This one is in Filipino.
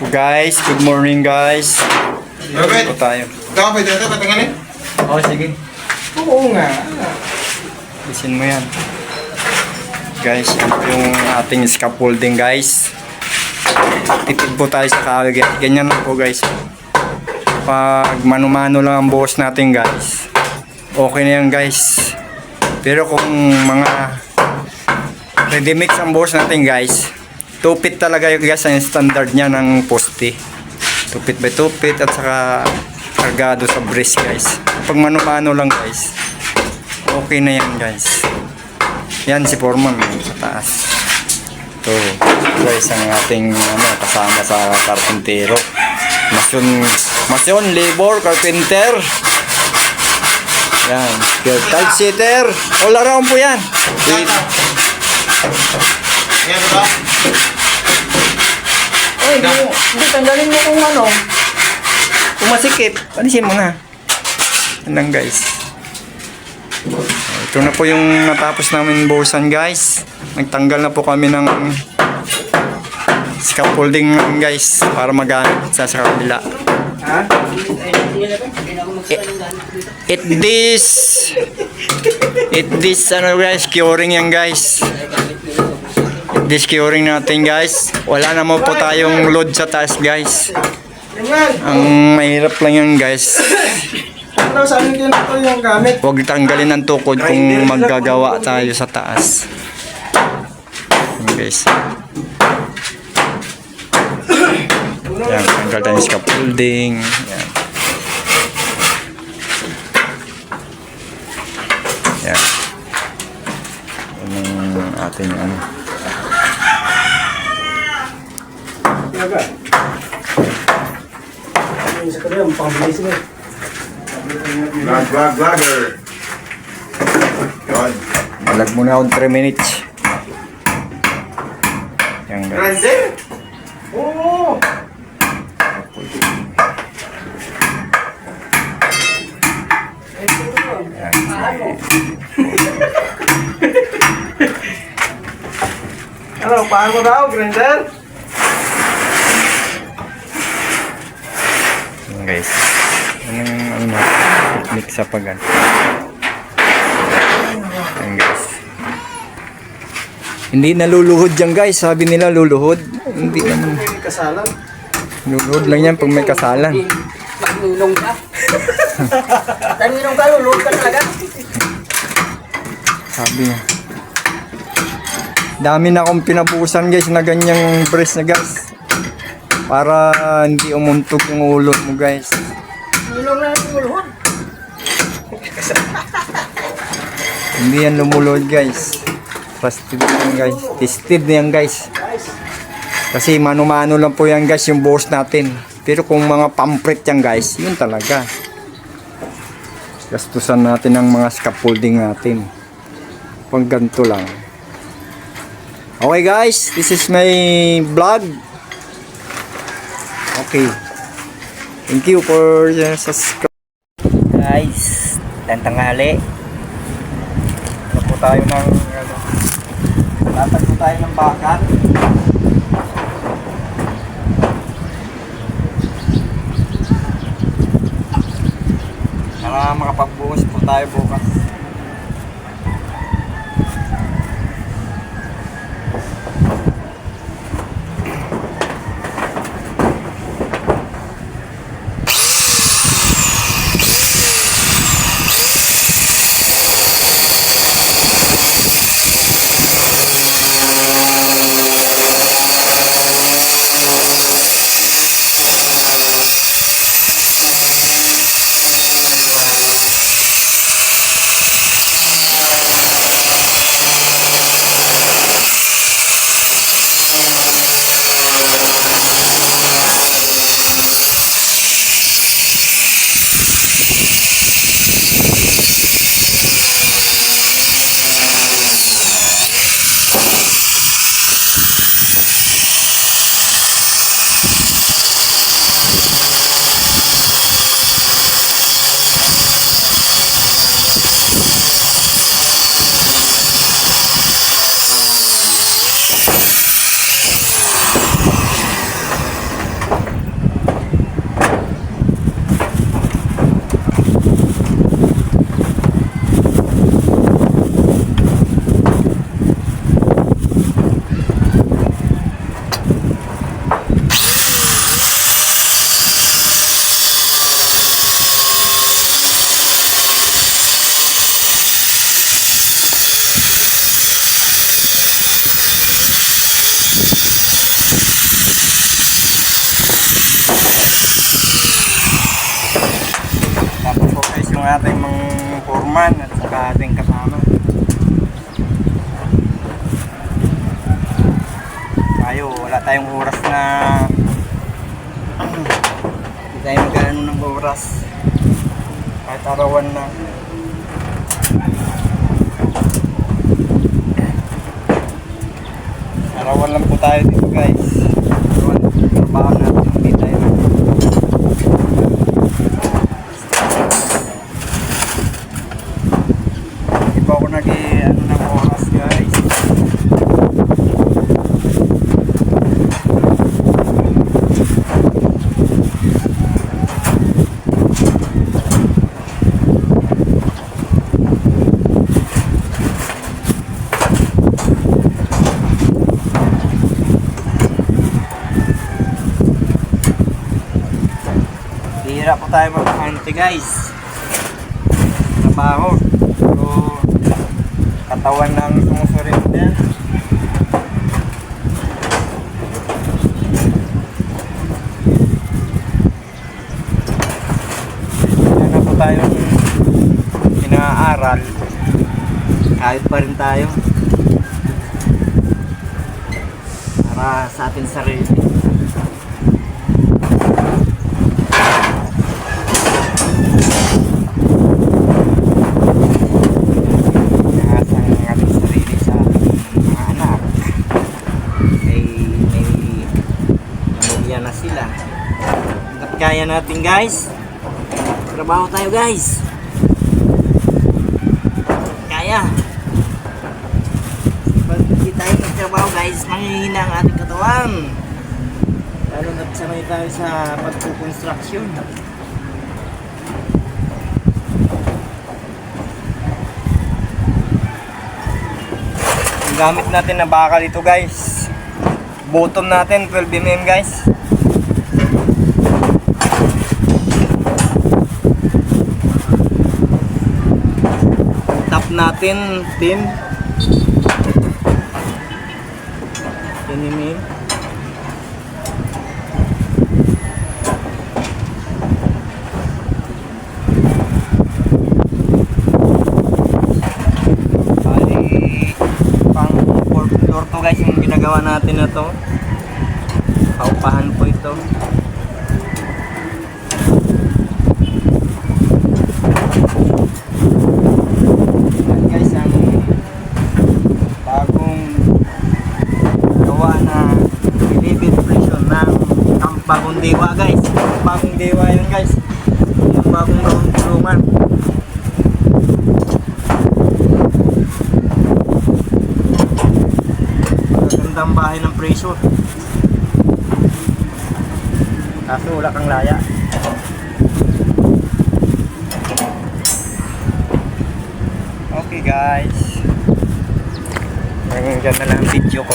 Guys, good morning guys. Robert, Ito tayo. ikaw ba dito patingin? Oh, sige. Oo nga. Isin mo yan. Guys, yan po yung ating scaffolding guys. Tipid po tayo sa kahoy. Ganyan lang po guys. Pag mano-mano lang ang buhos natin guys, okay na yan guys. Pero kung mga ready mix ang buhos natin guys, 2 feet talaga yung guys ang standard niya ng poste. 2 feet by 2 feet at saka kargado sa brace guys. Pag mano-mano lang guys, okay na yan guys. Yan si Foreman sa taas. Ito guys ang ating kasama sa karpintero. Masyon, labor, carpenter. Yan, tile sitter. All around po yan. Yan ba? Oy, hindi tanggalin mo kung ano. Kung masikip, alisin mo na. Yan lang guys. Ito na po yung natapos namin buhusan guys. Nagtanggal na po kami ng scaffolding guys para magamit sa kabila. It this ano guys, curing yan guys. This curing natin guys. Wala naman po tayong load sa taas guys. Ang mahirap lang yan guys. Ano sabi ko na ito yung gamit? Huwag tanggalin ang tukod kung maggagawa tayo sa taas. Yan guys. Yan, tanggal tayo ng scaffolding. Yan. Yan. Yan ang ating ano. Vlogger. Yun. Malag muna akong 3 minutes. Yan guys. Grande? Oo. Ano, paano daw, grinder? Yan guys. Anong technique sa pag yan guys. Hindi naluluhod yan guys. Sabi nila luluhod. Hindi naman. May kasalan. Luluhod lang yan pag may kasalan. Magminong ka. Tanginong ka, lulog ka talaga. Sabi niya. Dami na akong pinabusan guys na ganyang brace na guys. Para hindi umuntog yung ulo mo guys. Minong na yung lulod. Hindi yan lumuluhod guys. Trusted yan guys. Tested na yan guys. Kasi mano-mano lang po yan guys yung buhos natin. Pero kung mga pampret yan guys, yun talaga. Gastusan natin ang mga scaffolding natin. Pag ganito lang. Okay guys, this is my vlog. Okay. Thank you for subscribe. Guys, tanghali. Ano po tayo ng latag po tayo ng bakal. Para makapagbuhos po tayo bukas. foreman at saka ating kasama. Tayo, wala tayong oras na hindi tayo magkano ng oras. Kahit arawan na. Arawan lang po tayo dito guys. Arawan, trabaho natin. Hindi tayo. Hindi pa ako nag-ano ng oras guys. Hihirap po tayo magkakante guys. Trabaho. So, katawan lang sumusulit na. Hindi na po tayo inaaral. Kahit pa rin tayo. Para sa ating sarili. Na sila. Hanggat kaya natin guys. Trabaho tayo guys. Kaya. Pag hindi tayo magtrabaho guys, manghihina ang ating katawan. Lalo na't sanay tayo sa pagkukonstruksyon. Ang gamit natin na bakal ito guys. Bottom natin 12mm guys. Top natin 10mm. Bali pang 4th floor to guys yung ginagawa natin na to. Paupahan po ito. Yan guys ang bagong gawa na elevated prison ng Bagong Dewa guys. Bagong Dewa yun guys. Yung bagong tulungan. Magagandang bahay ng prison. Kaso wala kang laya. Okay guys. Hanggang dyan na lang ang video ko.